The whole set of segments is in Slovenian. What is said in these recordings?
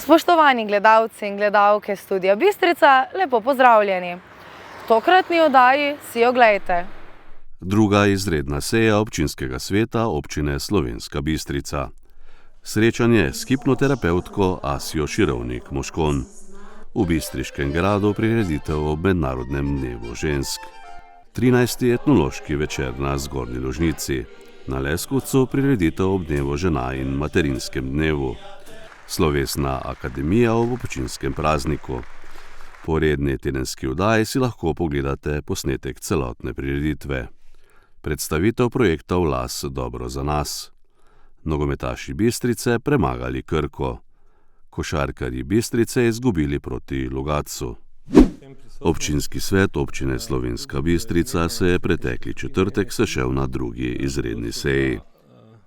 Spoštovani gledalci in gledalke Studia Bistrica, lepo pozdravljeni. V tokratni oddaji si oglejte. Druga izredna seja občinskega sveta občine Slovenska Bistrica. Srečanje s hipnoterapevtko Asijo Širovnik-Moškon. V Bistriškem gradu prireditev ob Mednarodnem dnevu žensk. 13. etnološki večer na Zgornji Lužnici. Na Leskovcu prireditev ob dnevu žena in materinskem dnevu. Slovesna akademija ob občinskem prazniku. Po redni tedenski oddaji si lahko pogledate posnetek celotne prireditve. Predstavitev projekta Vlas dobro za nas. Nogometaši Bistrice premagali Krko. Košarkarji Bistrice izgubili proti Logatcu. Občinski svet občine Slovenska Bistrica se je pretekli četrtek sešel na drugi izredni seji.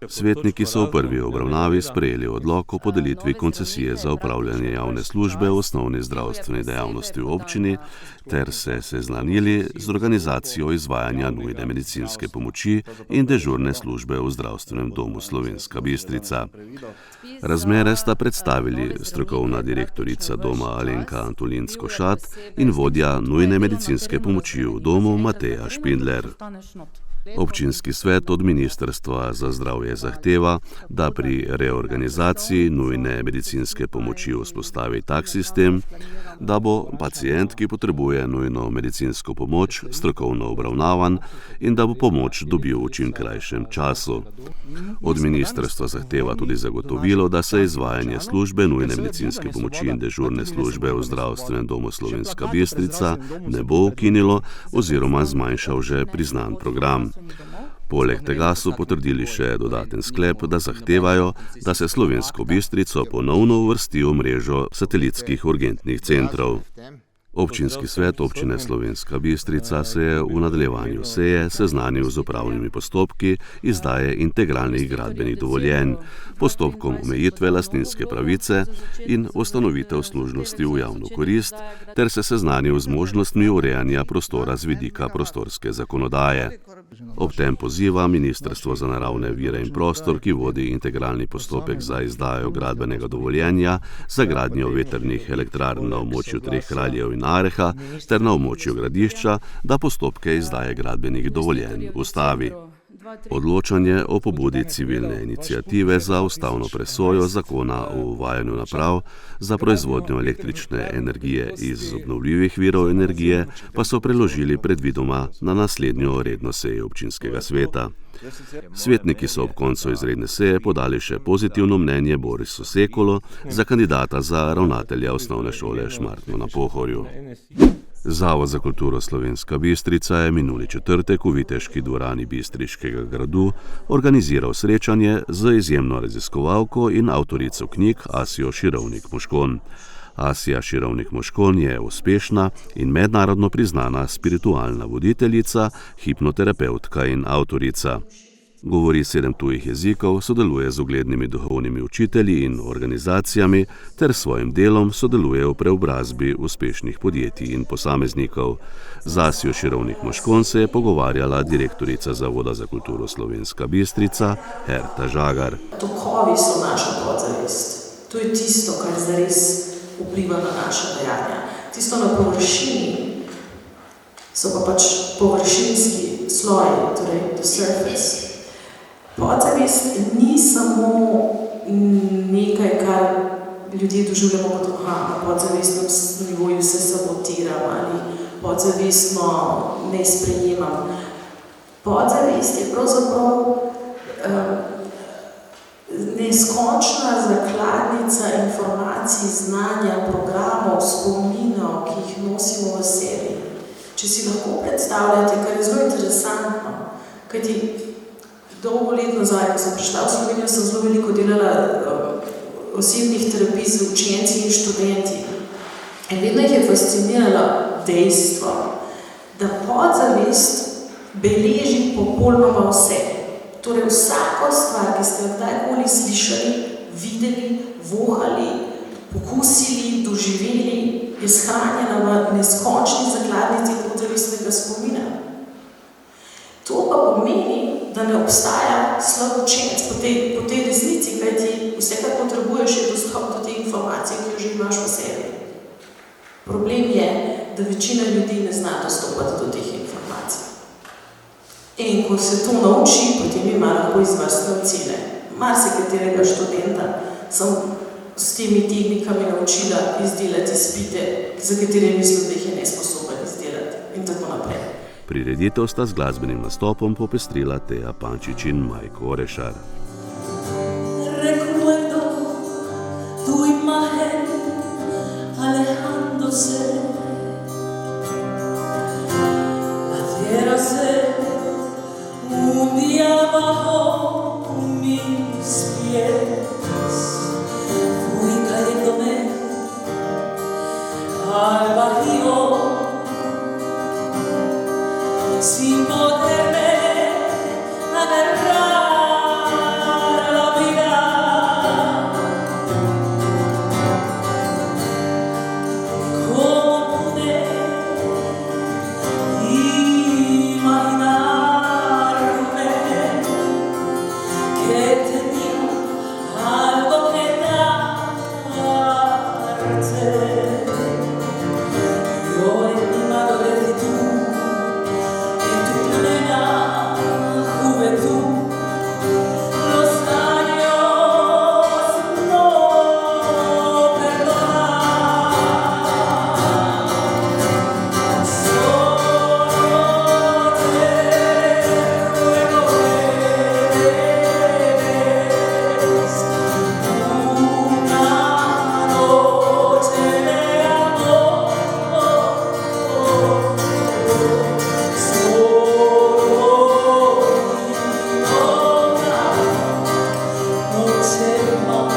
Svetniki so v prvi obravnavi sprejeli odlok o podelitvi koncesije za opravljanje javne službe v osnovni zdravstveni dejavnosti v občini ter se seznanili z organizacijo izvajanja nujne medicinske pomoči in dežurne službe v zdravstvenem domu Slovenska Bistrica. Razmere sta predstavili strokovna direktorica doma Alenka Antolinc-Košat in vodja nujne medicinske pomoči v domu Mateja Špindler. Občinski svet od Ministrstva za zdravje zahteva, da pri reorganizaciji nujne medicinske pomoči vzpostavi tak sistem, da bo pacient, ki potrebuje nujno medicinsko pomoč, strokovno obravnavan in da bo pomoč dobil v čim krajšem času. Od ministrstva zahteva tudi zagotovilo, da se izvajanje službe nujne medicinske pomoči in dežurne službe v zdravstvenem domu Slovenska Bistrica ne bo ukinilo oziroma zmanjšal že priznan program. Poleg tega so potrdili še dodaten sklep, da zahtevajo, da se Slovensko Bistrico ponovno uvrsti v mrežo satelitskih urgentnih centrov. Občinski svet občine Slovenska Bistrica se je v nadaljevanju seje seznanil z upravnimi postopki izdaje integralnih gradbenih dovoljenj, postopkom omejitve lastninske pravice in ustanovitev služnosti v javno korist, ter se seznanil z možnostmi urejanja prostora z vidika prostorske zakonodaje. Ob tem poziva Ministrstvo za naravne vire in prostor, ki vodi integralni postopek za izdajo gradbenega dovoljenja za gradnjo vetrnih elektrarn na območju Treh Kraljev in Areha ter na območju Gradišča, da postopke izdaje gradbenih dovoljenj ustavi. Odločanje o pobudi civilne iniciative za ustavno presojo zakona o uvajanju naprav za proizvodnjo električne energije iz obnovljivih virov energije pa so preložili predvidoma na naslednjo redno sejo občinskega sveta. Svetniki so ob koncu izredne seje podali še pozitivno mnenje Borisu Sekolu za kandidata za ravnatelja osnovne šole Šmartno na Pohorju. Zavod za kulturo Slovenska Bistrica je minuli četrtek v Viteški dvorani Bistriškega gradu organiziral srečanje z izjemno raziskovalko in avtorico knjig Asijo Širovnik-Moškon. Asija Širovnik-Moškon je uspešna in mednarodno priznana spiritualna voditeljica, hipnoterapevtka in avtorica. Govori 7 tujih jezikov, sodeluje z uglednimi duhovnimi učitelji in organizacijami ter svojim delom sodeluje v preobrazbi uspešnih podjetij in posameznikov. Z Asijo Širovnik-Moškon se je pogovarjala direktorica Zavoda za kulturo Slovenska Bistrica Herta Žagar. Tokovi so naša podzavest. To je tisto, kar zares vpliva na naša dejanja. Tisto na površini so pa pač površinski sloji, torej the surface. Podzavest ni samo nekaj, kar ljudje doživljamo kot na podzavestnem nivoju se sabotiram ali podzavestno ne sprejemam. Podzavest je pravzaprav neskončna zakladnica informacij, znanja, programov, spominov, ki jih nosimo v sebi. Če si lahko predstavljate, kar je zelo interesantno, kajti dolgo let nazaj, ko sem prišla v Slovenijo, sem zelo veliko delala osebnih terapij z učenci in študenti. In vedno jih je fasciniralo dejstvo, da podzavest beleži popolnoma vse. Torej vsako stvar, ki ste kdajkoli slišali, videli, vohali, pokusili, doživeli, je shranjena v neskončni zakladnici podzavestnega spomina. To pa pomeni, da ne obstaja slab učenec po tej resnici, kajti vse, kar potrebuješ, je dostop do te informacije, ki jo že imaš v sebi. Problem je, da večina ljudi ne zna dostopati do teh informacij. In ko se to nauči, potem ima lahko izvrstne ocene. Marsikaterega študenta sem s temi tehnikami naučila izdelati izpite, za katere mislim, da jih je nesposoben izdelati in tako naprej. Prireditev sta z glasbenim nastopom popestrila Teja Pančič in Majko Orešar. Recuerdo tu imagen alejándose, haciérase un día bajo mis pies, fui cayéndome al vacío sin poderme agarrar a la vida. ¿Cómo pude imaginarme que tenía algo que darte? Yo en mi madurez y tú en tu plena juventud, los años no perdonan. Solo te ruego que des una noche de amor.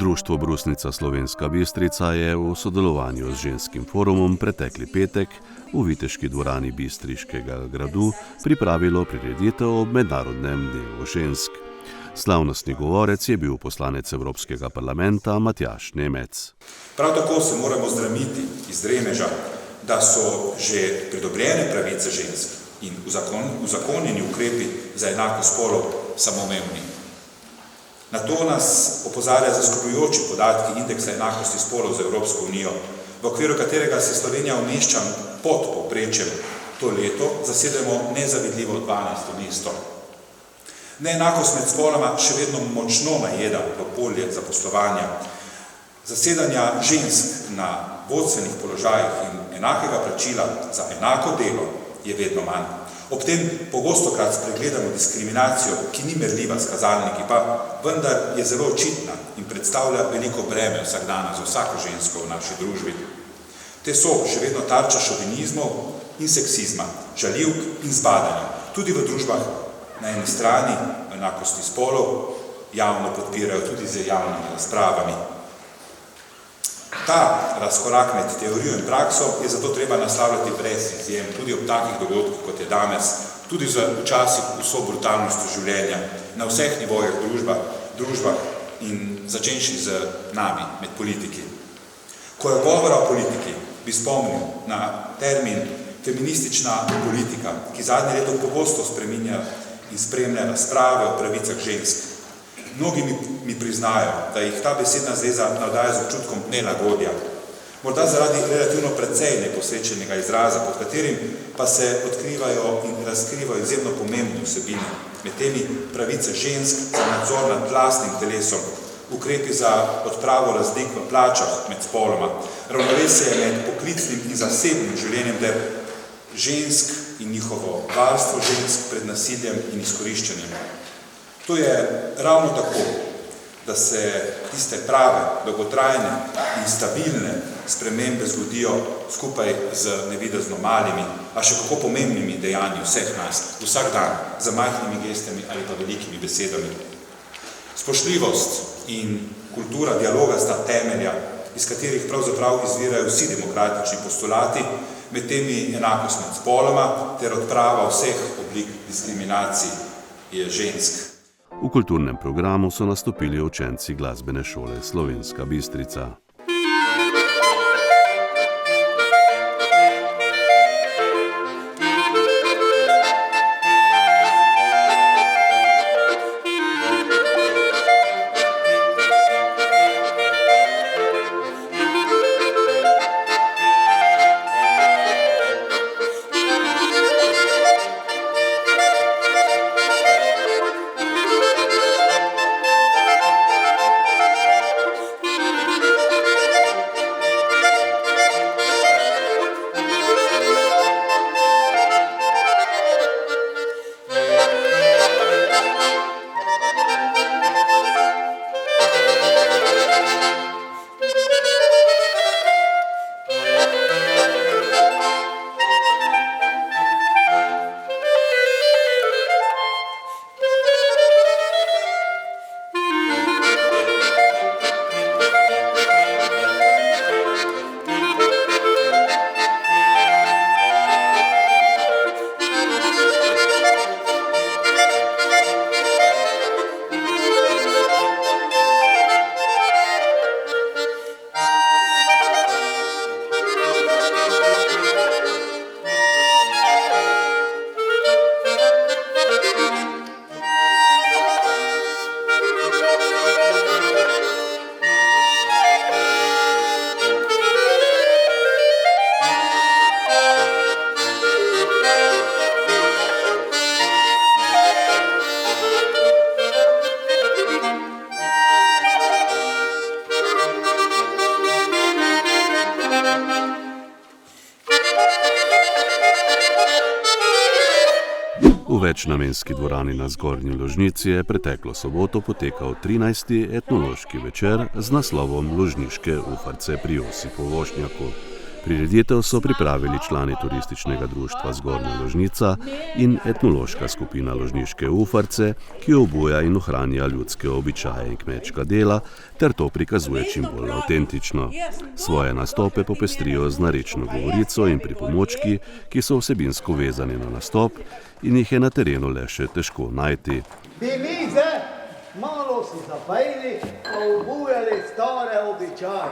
Društvo Brusnica Slovenska Bistrica je v sodelovanju z Ženskim forumom pretekli petek v Viteški dvorani Bistriškega gradu pripravilo prireditev ob Mednarodnem dnevu žensk. Slavnostni govorec je bil poslanec Evropskega parlamenta Matjaž Nemec. Prav tako se moramo zdramiti iz dremeža, da so že pridobljene pravice žensk in uzakonjeni ukrepi za enakost spolov samoumevni. Na to nas opozarja zaskrbljujoči podatki indeksa enakosti spolov za Evropsko unijo, v okviru katerega se Slovenija umešča pod povprečjem. To leto zasedemo nezavidljivo 12. mesto. Neenakost med spoloma še vedno močno najeda v polje zaposlovanja. Zasedanja žensk na vodstvenih položajih in enakega plačila za enako delo je vedno manj. Ob tem pogostokrat spregledamo diskriminacijo, ki ni merljiva s kazalniki, pa vendar je zelo očitna in predstavlja veliko breme vsakdana za vsako žensko v naši družbi. Te so še vedno tarča šovinizmov in seksizma, žaljivk in zbadanja, tudi v družbah na eni strani enakosti spolov javno podpirajo tudi z javnimi razpravami. Ta razkorak med teorijo in prakso je zato treba naslavljati brez izjem, tudi ob takih dogodkih, kot je danes, tudi včasih vso brutalnostjo življenja, na vseh nivojih družbah in začenši z nami, med politiki. Ko je govora o politiki, bi spomnil na termin feministična politika, ki zadnje leto pogosto spreminja in spremlja razprave o pravicah žensk. Mnogi mi priznajo, da jih ta besedna zveza navdaja z občutkom nelagodja. Morda zaradi relativno precej neposrečenega izraza, pod katerim pa se odkrivajo in razkrivajo izjemno pomembne vsebine. Med temi pravice žensk za nadzor nad lastnim telesom, ukrepi za odpravo razlik v plačah med spoloma, ravnovesje med poklicnim in zasebnim življenjem ter žensk in njihovo varstvo žensk pred nasiljem in izkoriščanjem. To je ravno tako, da se tiste prave, dolgotrajne in stabilne spremembe zgodijo skupaj z nevidezno malimi, a še kako pomembnimi dejanji vseh nas, vsak dan, z majhnimi gestami ali pa velikimi besedami. Spoštljivost in kultura dialoga sta temelja, iz katerih pravzaprav izvirajo vsi demokratični postulati, med temi enakost med spoloma ter odprava vseh oblik diskriminacije žensk. V kulturnem programu so nastopili učenci glasbene šole Slovenska Bistrica. V večnamenski dvorani na Zgornji Ložnici je preteklo soboto potekal 13. etnološki večer z naslovom Ložniške ufarce pri Josipu Vošnjaku. Prireditev so pripravili člani turističnega društva Zgornja Ložnica in etnološka skupina Ložniške ufarce, ki obuja in ohranja ljudske običaje in kmečka dela, ter to prikazuje čim bolj avtentično. Svoje nastope popestrijo z narečno govorico in pripomočki, ki so vsebinsko vezani na nastop in jih je na terenu le še težko najti. Bili malo si zapajili, pa obujali stare običaje.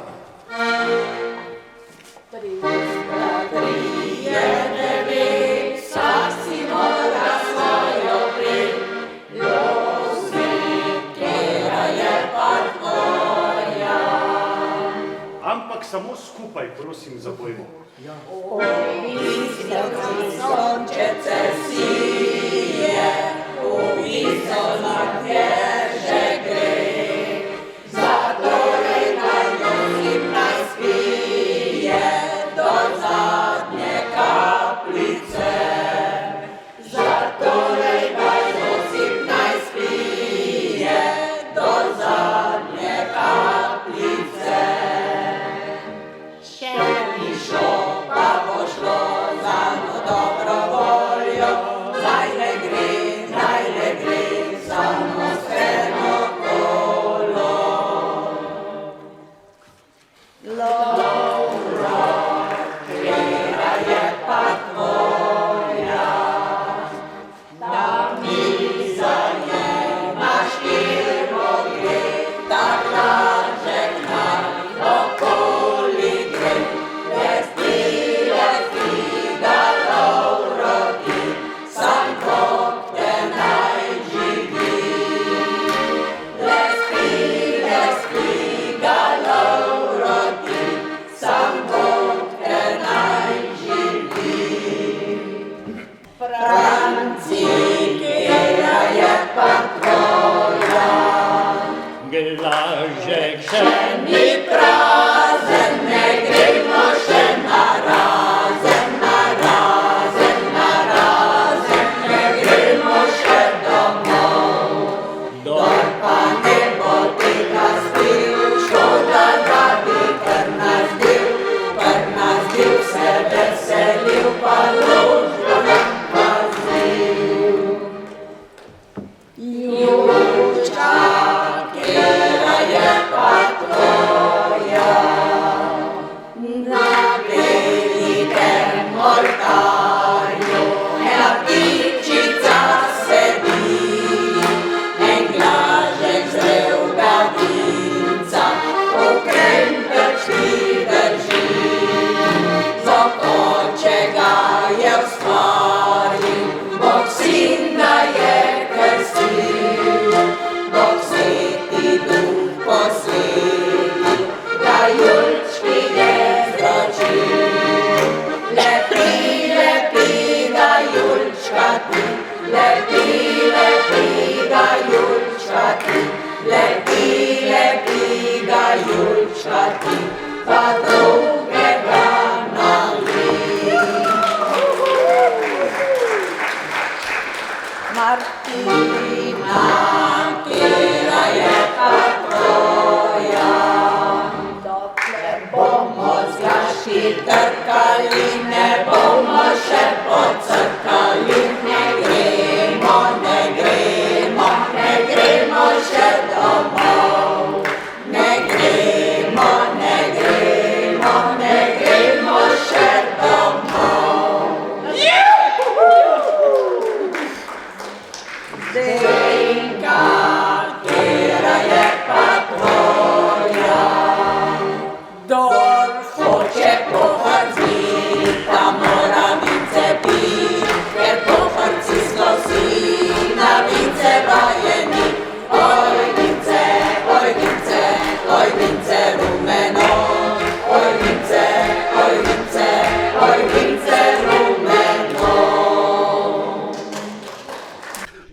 Ampak samo skupaj, prosim, zapojmo. Zatorej naj nosim, naj spije.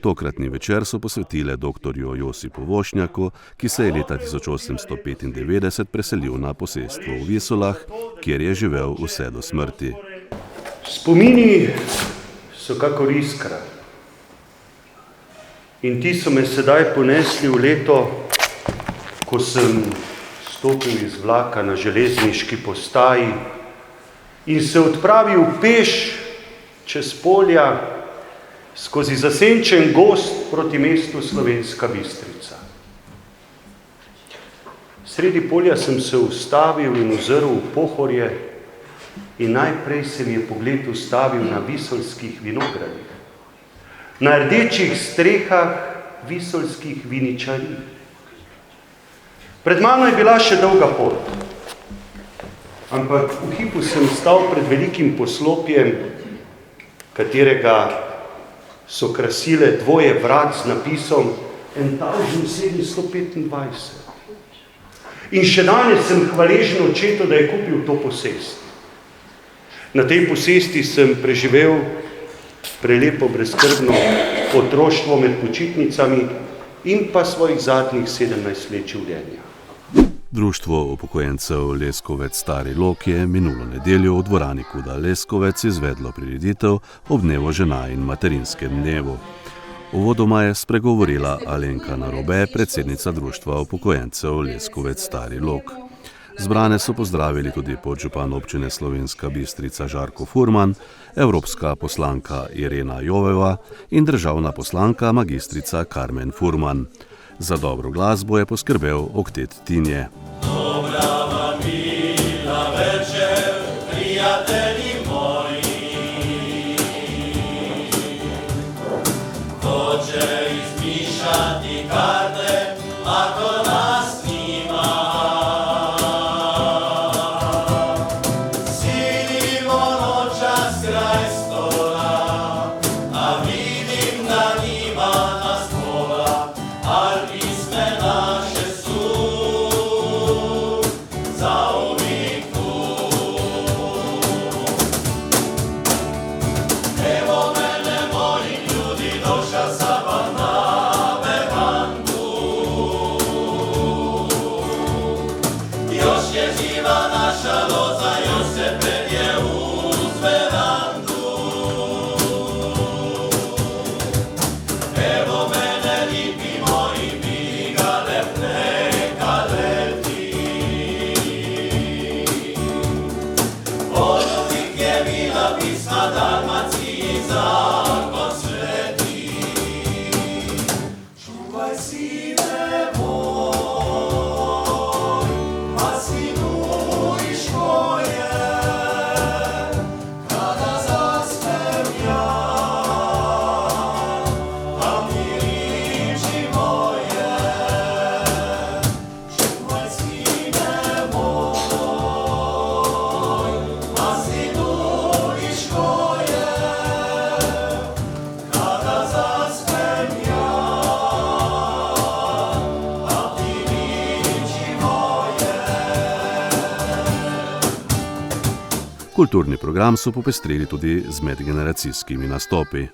Tokratni večer so posvetile dr. Josipu Vošnjaku, ki se je leta 1895 preselil na posestvo v Visolah, kjer je živel vse do smrti. Spomini so kakor iskra. In ti so me sedaj ponesli v leto, ko sem stopil iz vlaka na železniški postaji in se odpravil peš čez polja skozi zasenčen gozd proti mestu Slovenska Bistrica. Sredi polja sem se ustavil in ozrl v Pohorje in najprej se mi je pogled ustavil na visolskih vinogradih, na rdečih strehah visolskih viničarij. Pred mano je bila še dolga pot, ampak v hipu sem stal pred velikim poslopjem, katerega so krasile dvoje vrat z napisom 1725. In še danes sem hvaležen očetu, da je kupil to posest. Na tej posesti sem preživel prelepo brezskrbno otroštvo med počitnicami in pa svojih zadnjih 17 let življenja. Društvo upokojencev Leskovec Stari Lok je minulo nedeljo v dvorani Kuda Leskovec izvedlo prireditev ob dnevu žena in materinskem dnevu. Uvodoma je spregovorila Alenka Narobe, predsednica Društva upokojencev Leskovec Stari Lok. Zbrane so pozdravili tudi podžupan občine Slovenska Bistrica Žarko Furman, evropska poslanka Irena Joveva in državna poslanka magistrica Karmen Furman. Za dobro glasbo je poskrbel oktet Tinje. Kada Kulturni program so popestrili tudi z medgeneracijskimi nastopi.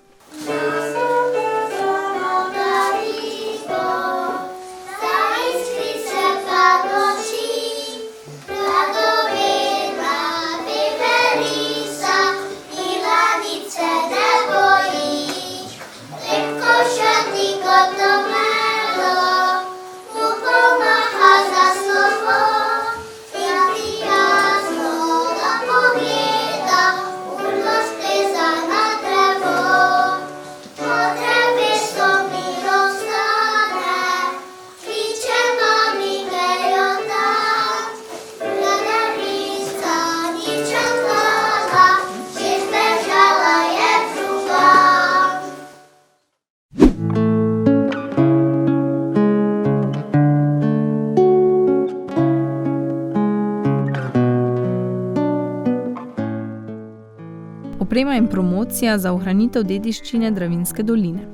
Oprema in promocija za ohranitev dediščine Dravinjske doline.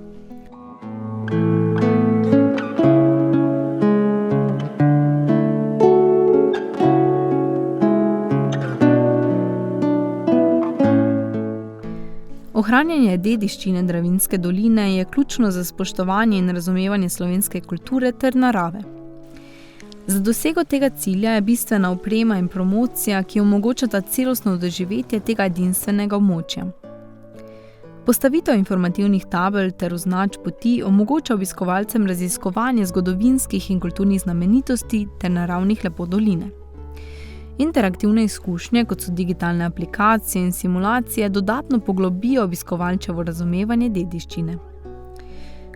Ohranjanje dediščine Dravinjske doline je ključno za spoštovanje in razumevanje slovenske kulture ter narave. Za dosego tega cilja je bistvena oprema in promocija, ki omogočata celostno doživetje tega edinstvenega območja. Postavitev informativnih tabel ter označb poti omogoča obiskovalcem raziskovanje zgodovinskih in kulturnih znamenitosti ter naravnih lepot doline. Interaktivne izkušnje, kot so digitalne aplikacije in simulacije, dodatno poglobijo obiskovalčevo razumevanje dediščine.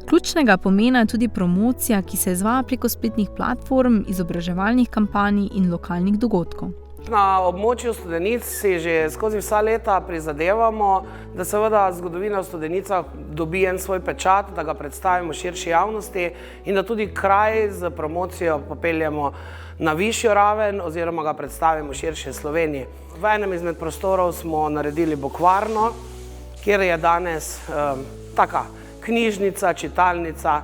Ključnega pomena je tudi promocija, ki se izvaja preko spletnih platform, izobraževalnih kampanj in lokalnih dogodkov. Na območju Studenic si že skozi vsa leta prizadevamo, da seveda zgodovina v Studenicah dobi en svoj pečat, da ga predstavimo širši javnosti in da tudi kraj z promocijo popeljemo na višjo raven oziroma ga predstavimo širše Sloveniji. V enem izmed prostorov smo naredili bukvarno, kjer je danes taka knjižnica, čitalnica,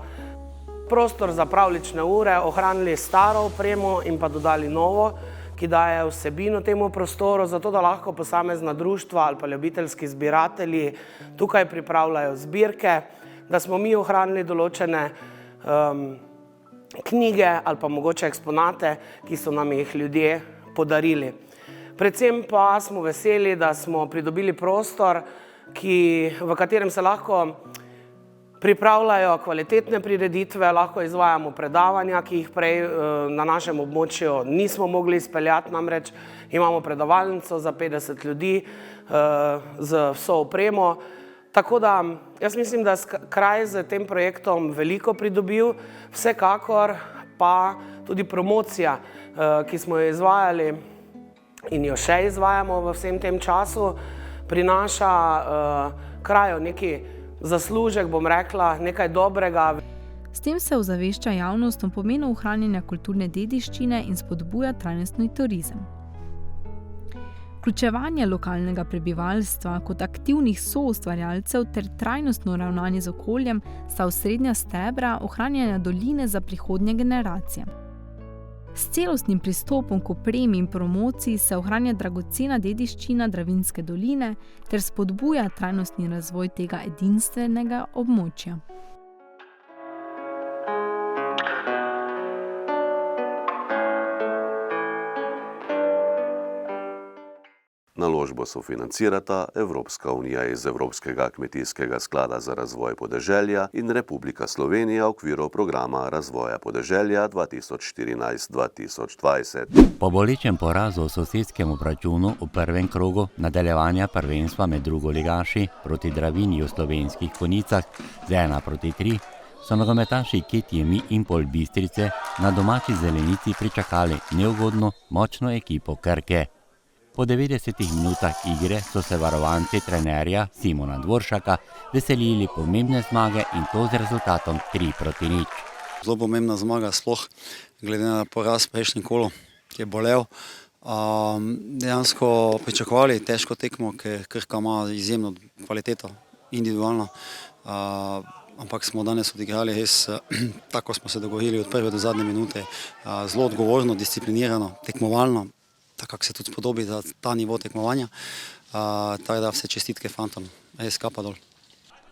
prostor za pravljične ure, ohranili staro opremo in pa dodali novo, ki daje vsebino temu prostoru, zato da lahko posamezna društva ali pa ljubiteljski zbiratelji tukaj pripravljajo zbirke, da smo mi ohranili določene knjige ali pa mogoče eksponate, ki so nam jih ljudje podarili. Predvsem pa smo veseli, da smo pridobili prostor, v katerem se lahko pripravljajo kvalitetne prireditve, lahko izvajamo predavanja, ki jih prej na našem območju nismo mogli izpeljati, namreč imamo predavalnico za 50 ljudi z vso opremo. Tako da jaz mislim, da kraj z tem projektom veliko pridobil, vsekakor pa tudi promocija, ki smo jo izvajali in jo še izvajamo v vsem tem času, prinaša kraju neki zaslužek, bom rekla, nekaj dobrega. S tem se ozavešča javnost o pomenu ohranjanja kulturne dediščine in spodbuja trajnostni turizem. Vključevanje lokalnega prebivalstva kot aktivnih soustvarjalcev ter trajnostno ravnanje z okoljem sta osrednja stebra ohranjanja doline za prihodnje generacije. S celostnim pristopom k opremi in promociji se ohranja dragocena dediščina Dravinjske doline ter spodbuja trajnostni razvoj tega edinstvenega območja. Naložbo sofinancirata Evropska unija iz Evropskega kmetijskega sklada za razvoj podeželja in Republika Slovenija v okviru programa razvoja podeželja 2014-2020. Po bolečem porazu v sosedskem obračunu v prvem krogu nadaljevanja prvenstva med drugoligaši proti Dravinji v Slovenskih Konjicah z 1:3 so nogometaši Ketije in Pol Bistrice na domači zelenici pričakali neugodno močno ekipo Krke. Po 90 minutah igre so se varovanci trenerja Simona Dvoršaka veselili pomembne zmage in to z rezultatom 3:0. Zelo pomembna zmaga, sploh glede na poraz prejšnjem kolu, ki je bolel. Dejansko pričakovali težko tekmo, ker Krka ima izjemno kvaliteto, individualno. Ampak smo danes odigrali res, tako smo se dogovorili od prve do zadnje minute, zelo odgovorno, disciplinirano, tekmovalno. tako kako se tudi spodobi za ta nivo tekmovanja. Tako da vse čestitke fantom, skapa dol.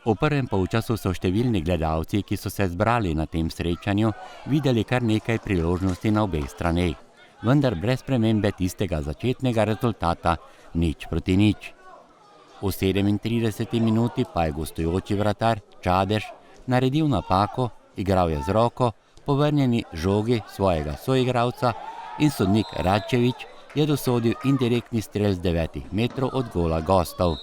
V prvem polčasu so številni gledalci, ki so se zbrali na tem srečanju, videli kar nekaj priložnosti na obeh straneh, vendar brez spremembe tistega začetnega rezultata 0:0. V 37 minuti pa je gostujoči vratar Čadež naredil napako, igral je z roko, povrnjeni žogi svojega soigralca in sodnik Radčevič je dosodil indirektni strel z 9 metrov od gola gostov.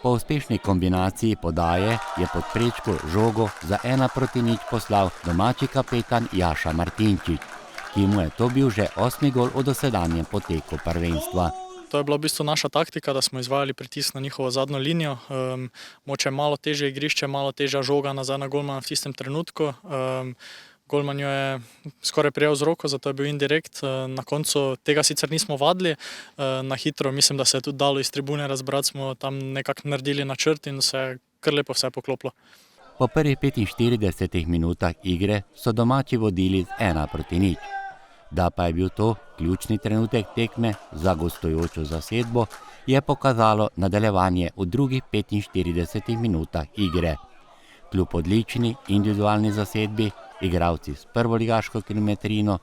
Po uspešni kombinaciji podaje je pod prečko žogo za 1:0 poslal domači kapetan Jaša Martinčič, ki mu je to bil že 8. gol v dosedanjem poteku prvenstva. To je bila v bistvu naša taktika, da smo izvajali pritisk na njihovo zadnjo linijo. Moče malo težje igrišče, malo težja žoga nazaj na golmana v tistem trenutku. Golman jo je skoraj prijel z roko, zato je bil indirekt. Na koncu tega sicer nismo vadili. Na hitro, mislim, da se je tudi dalo iz tribune razbrati, smo tam nekako naredili načrt in se je kar lepo vse poklopilo. Po prvih 45 minutah igre so domači vodili z 1:0. Da pa je bil to ključni trenutek tekme za gostujočo zasedbo, je pokazalo nadaljevanje v drugih 45 minutah igre. Kljub odlični individualni zasedbi, igralci s prvoligaško kilometrino,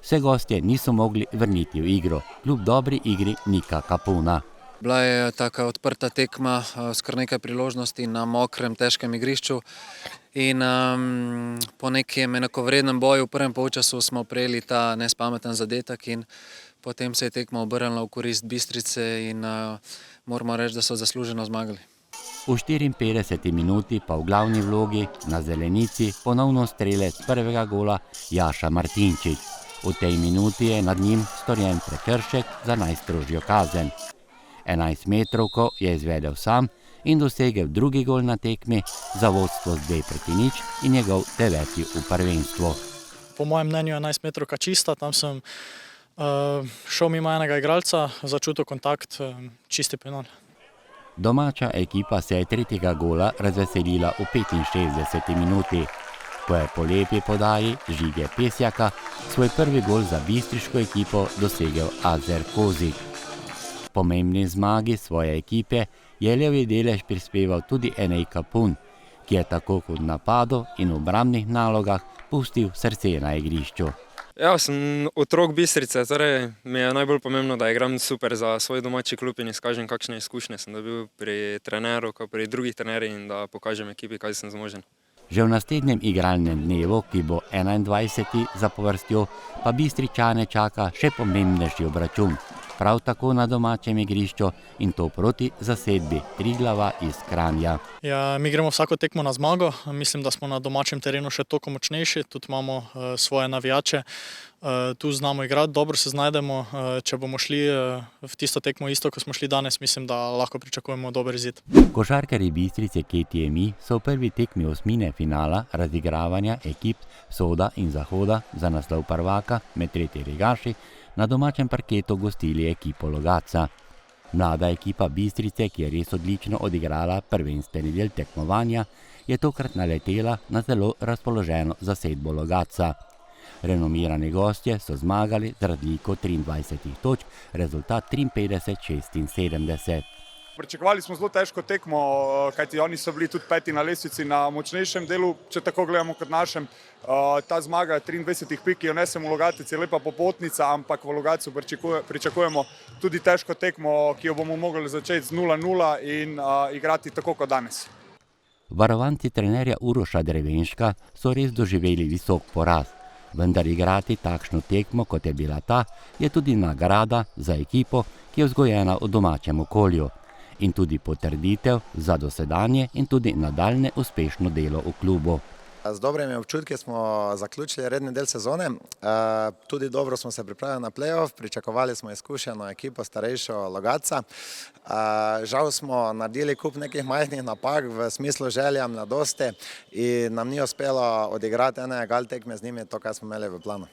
se gostje niso mogli vrniti v igro, kljub dobri igri Nika Kapuna. Bila je taka odprta tekma s kar nekaj priložnosti na mokrem, težkem igrišču in po nekem enakovrednem boju v prvem polčasu smo prejeli ta nespameten zadetek in potem se je tekma obrnila v korist Bistrice in moramo reči, da so zasluženo zmagali. V 54 minuti pa v glavni vlogi na zelenici ponovno strelec prvega gola Jaša Martinčič. V tej minuti je nad njim storjen prekršek za najstrožjo kazen. 11-metrovko je izvedel sam in dosegel drugi gol na tekmi za vodstvo z 2:0 in njegov 9. v prvenstvu. Po mojem mnenju je 11-metrovka čista, tam sem šel mimo enega igralca, začutil kontakt, čisti penal. Domača ekipa se je tretjega gola razveselila v 65 minuti, ko je po lepi podaji Žige Pesjaka svoj prvi gol za bistriško ekipo dosegel Azer Kozik. Pomembni zmagi svoje ekipe je levi delež prispeval tudi Enej Kapun, ki je tako kot v napadu in v obrambnih nalogah pustil srce na igrišču. Ja, sem otrok Bistrice, torej mi je najbolj pomembno, da igram super za svoj domači klub in izkažem, kakšne izkušnje sem dobil pri treneru, kot pri drugih trenerjih in da pokažem ekipi, kaj sem zmožen. Že v naslednjem igralnem dnevu, ki bo 21. zapovrstjo, pa Bistričane čaka še pomembnejši obračun, prav tako na domačem igrišču in to proti zasedbi Triglava iz Kranja. Ja, mi gremo vsako tekmo na zmago, mislim, da smo na domačem terenu še toliko močnejši, tudi imamo svoje navijače, tu znamo igrati, dobro se znajdemo, če bomo šli v tisto tekmo isto, ko smo šli danes, mislim, da lahko pričakujemo dober izid. Košarkarji Bistrice KTMI so v prvi tekmi osmine finala razigravanja ekip Soda in Zahoda za naslov prvaka med tretjeligaši na domačem parketu gostili ekipo Logatca. Mlada ekipa Bistrice, ki je res odlično odigrala prvenstveni del tekmovanja, je tokrat naletela na zelo razpoloženo zasedbo Logatca. Renomirani gostje so zmagali z razliko 23 točk, rezultat 53-76. Pričakovali smo zelo težko tekmo, kajti oni so bili tudi 5. na lestvici na močnejšem delu, če tako gledamo kot našem. Ta zmaga 23 pik, ki jo nesemo v Logatec, je lepa popotnica, ampak v Logatcu pričakujemo tudi težko tekmo, ki jo bomo mogli začeti z 0-0 in igrati tako kot danes. Varovanci trenerja Uroša Drevenška so res doživeli visok poraz, vendar igrati takšno tekmo, kot je bila ta, je tudi nagrada za ekipo, ki je vzgojena v domačem okolju in tudi potrditev za dosedanje in tudi nadaljne uspešno delo v klubu. Z dobrimi občutki smo zaključili redni del sezone, tudi dobro smo se pripravili na play-off, pričakovali smo izkušeno ekipo starejšo Logatca. Žal smo naredili kup nekih majhnih napak v smislu želja, mladosti in nam ni uspelo odigrati ene gal tekme z njimi, to, kar smo imeli v planu.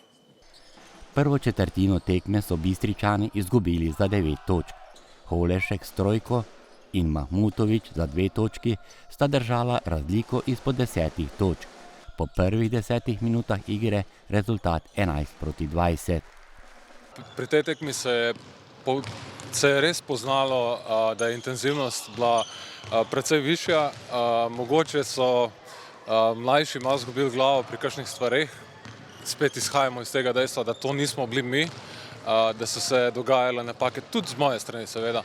Prvo četrtino tekme so Bistričani izgubili za 9 točk. Holešek s trojko in Mahmutovič za 2 točki sta držala razliko izpod 10 točk. Po prvih 10 minutah igre rezultat 11-20. Pri tej tekmi se je se je res poznalo, da je intenzivnost bila precej višja. Mogoče so mlajši malo zgubili glavo pri kakšnih stvareh. Spet izhajamo iz tega dejstva, da to nismo bili mi, da so se dogajale napake, tudi z moje strani seveda,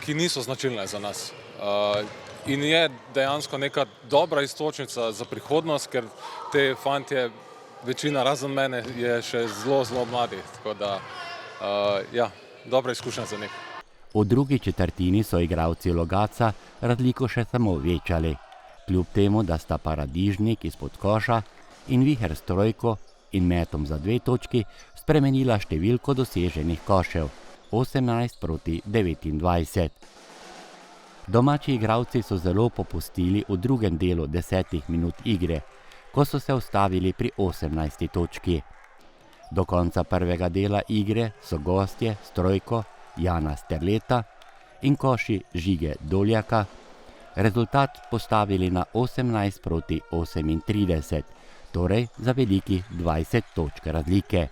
ki niso značilne za nas. In je dejansko neka dobra iztočnica za prihodnost, ker te fantje, večina razen mene, je še zelo mladih, tako da ja, dobra izkušnja za njih. V drugi četrtini so igralci Logatca razliko še samo večali. Kljub temu, da sta Paradižnik izpod koša in Viher s trojko in metom za 2 točki spremenila številko doseženih košev 18-29. Domači igralci so zelo popustili v drugem delu 10 minut igre, ko so se ustavili pri 18 točki. Do konca prvega dela igre so gostje s trojko Jana Sterleta in koši Žige Doljaka rezultat postavili na 18-38, torej za velikih 20 točk razlike.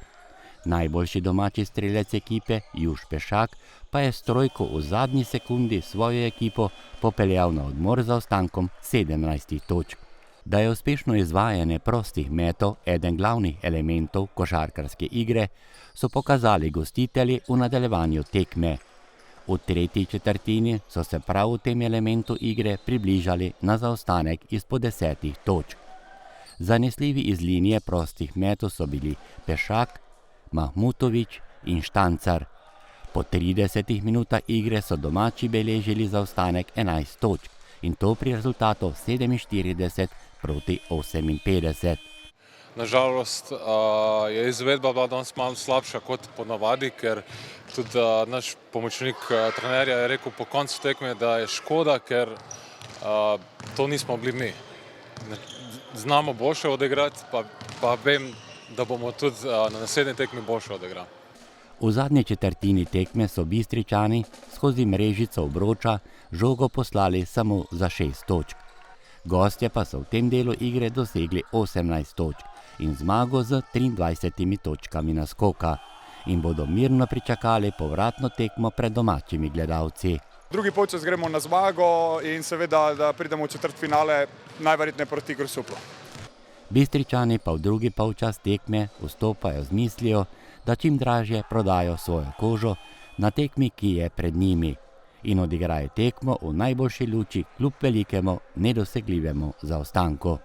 Najboljši domači strelec ekipe Juš Pešak pa je s trojko v zadnji sekundi svojo ekipo popeljal na odmor za ostankom 17 točk. Da je uspešno izvajanje prostih metov eden glavnih elementov košarkarske igre, so pokazali gostitelji v nadaljevanju tekme. V tretji četrtini so se prav v tem elementu igre približali na zaostanek izpod 10 točk. Zanesljivi iz linije prostih metov so bili Pešak, Mahmutovič in Štancar. Po 30 minutah igre so domači beležili zaostanek 11 točk in to pri rezultatu 47-58. Nažalost je izvedba bila danes malo slabša kot ponavadi, ker tudi naš pomočnik trenerja je rekel po koncu tekme, da je škoda, ker to nismo bili mi. Znamo boljše odigrati, pa vem, da bomo tudi na naslednji tekmi boljše odigrali. V zadnji četrtini tekme so Bistričani skozi mrežico Obroča žogo poslali samo za 6 točk. Gostje pa so v tem delu igre dosegli 18 točk in zmago z 23 točkami naskoka in bodo mirno pričakali povratno tekmo pred domačimi gledalci. Drugi polčas gremo na zmago in seveda, da pridemo v četrtfinale najverjetneje proti Grosuplju. Bistričani pa v drugi polčas tekme vstopajo z mislijo, da čim dražje prodajo svojo kožo na tekmi, ki je pred njimi in odigrajo tekmo v najboljši luči kljub velikemu nedosegljivemu zaostanku.